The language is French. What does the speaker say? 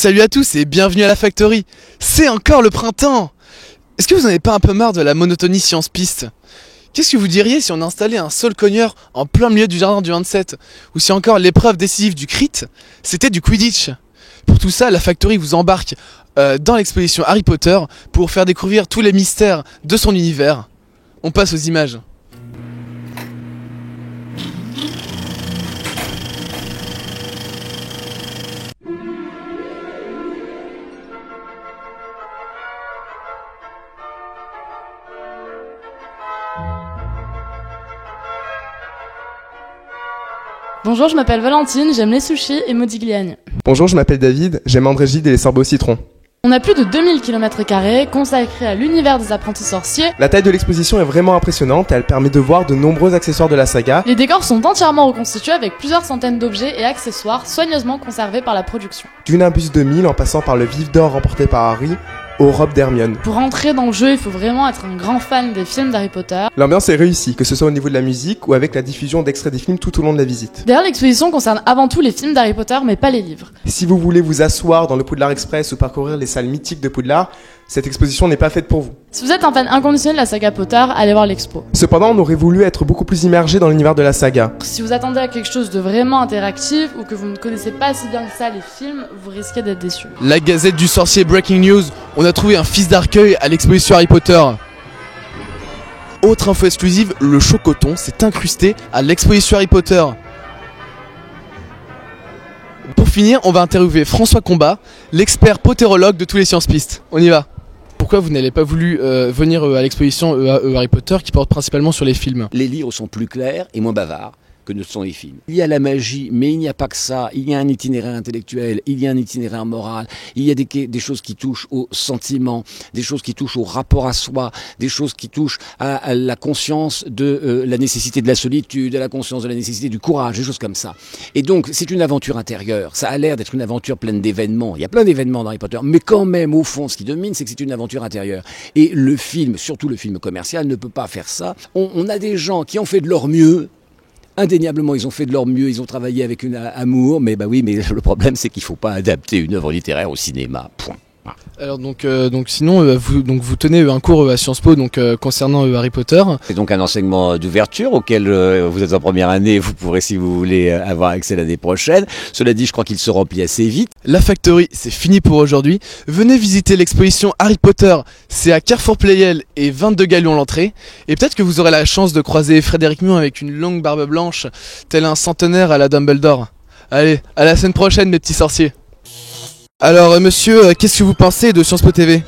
Salut à tous et bienvenue à la Factory. C'est encore le printemps. Est-ce que vous en avez pas un peu marre de la monotonie science-piste? Qu'est-ce que vous diriez si on installait un sol cogneur en plein milieu du jardin du 27? Ou si encore l'épreuve décisive du crit, c'était du Quidditch? Pour tout ça, la Factory vous embarque dans l'exposition Harry Potter pour faire découvrir tous les mystères de son univers. On passe aux images. Bonjour, je m'appelle Valentine, j'aime les sushis et Modigliani. Bonjour, je m'appelle David, j'aime André Gide et les sorbets au citron. On a plus de 2000 km² consacrés à l'univers des apprentis sorciers. La taille de l'exposition est vraiment impressionnante et elle permet de voir de nombreux accessoires de la saga. Les décors sont entièrement reconstitués avec plusieurs centaines d'objets et accessoires soigneusement conservés par la production. Du Nimbus 2000 en passant par le vif d'or remporté par Harry aux robes d'Hermione. Pour entrer dans le jeu, il faut vraiment être un grand fan des films d'Harry Potter. L'ambiance est réussie, que ce soit au niveau de la musique ou avec la diffusion d'extraits des films tout au long de la visite. D'ailleurs, l'exposition concerne avant tout les films d'Harry Potter, mais pas les livres. Si vous voulez vous asseoir dans le Poudlard Express ou parcourir les salles mythiques de Poudlard, cette exposition n'est pas faite pour vous. Si vous êtes un fan inconditionnel de la saga Potter, allez voir l'expo. Cependant, on aurait voulu être beaucoup plus immergé dans l'univers de la saga. Si vous attendez à quelque chose de vraiment interactif ou que vous ne connaissez pas si bien que ça les films, vous risquez d'être déçus. La Gazette du Sorcier Breaking News, on a trouvé un fils d'arcueil à l'exposition Harry Potter. Autre info exclusive, le chocoton s'est incrusté à l'exposition Harry Potter. Pour finir, on va interviewer François Combat, l'expert potérologue de tous les sciences-pistes. On y va. Pourquoi vous n'avez pas voulu venir à l'exposition Harry Potter qui porte principalement sur les films? Les livres sont plus clairs et moins bavards que ne sont les films. Il y a la magie, mais il n'y a pas que ça. Il y a un itinéraire intellectuel, il y a un itinéraire moral, il y a des choses qui touchent au sentiment, des choses qui touchent au rapport à soi, des choses qui touchent à la conscience de la nécessité de la solitude, à la conscience de la nécessité du courage, des choses comme ça. Et donc, c'est une aventure intérieure. Ça a l'air d'être une aventure pleine d'événements. Il y a plein d'événements dans Harry Potter, mais quand même, au fond, ce qui domine, c'est que c'est une aventure intérieure. Et le film, surtout le film commercial, ne peut pas faire ça. On a des gens qui ont fait de leur mieux. Indéniablement, ils ont fait de leur mieux, ils ont travaillé avec un amour, mais bah oui, mais le problème, c'est qu'il faut pas adapter une œuvre littéraire au cinéma. Point. Alors donc sinon vous tenez un cours à Sciences Po concernant Harry Potter. C'est donc un enseignement d'ouverture auquel vous êtes en première année, vous pourrez si vous voulez avoir accès l'année prochaine. Cela dit, je crois qu'il se remplit assez vite. La Factory, c'est fini pour aujourd'hui. Venez visiter l'exposition Harry Potter, c'est à Carrefour Playel et 22 galions l'entrée. Et peut-être que vous aurez la chance de croiser Frédéric Mion avec une longue barbe blanche, tel un centenaire à la Dumbledore. Allez, à la semaine prochaine mes petits sorciers. Alors monsieur, qu'est-ce que vous pensez de Sciences Po TV ?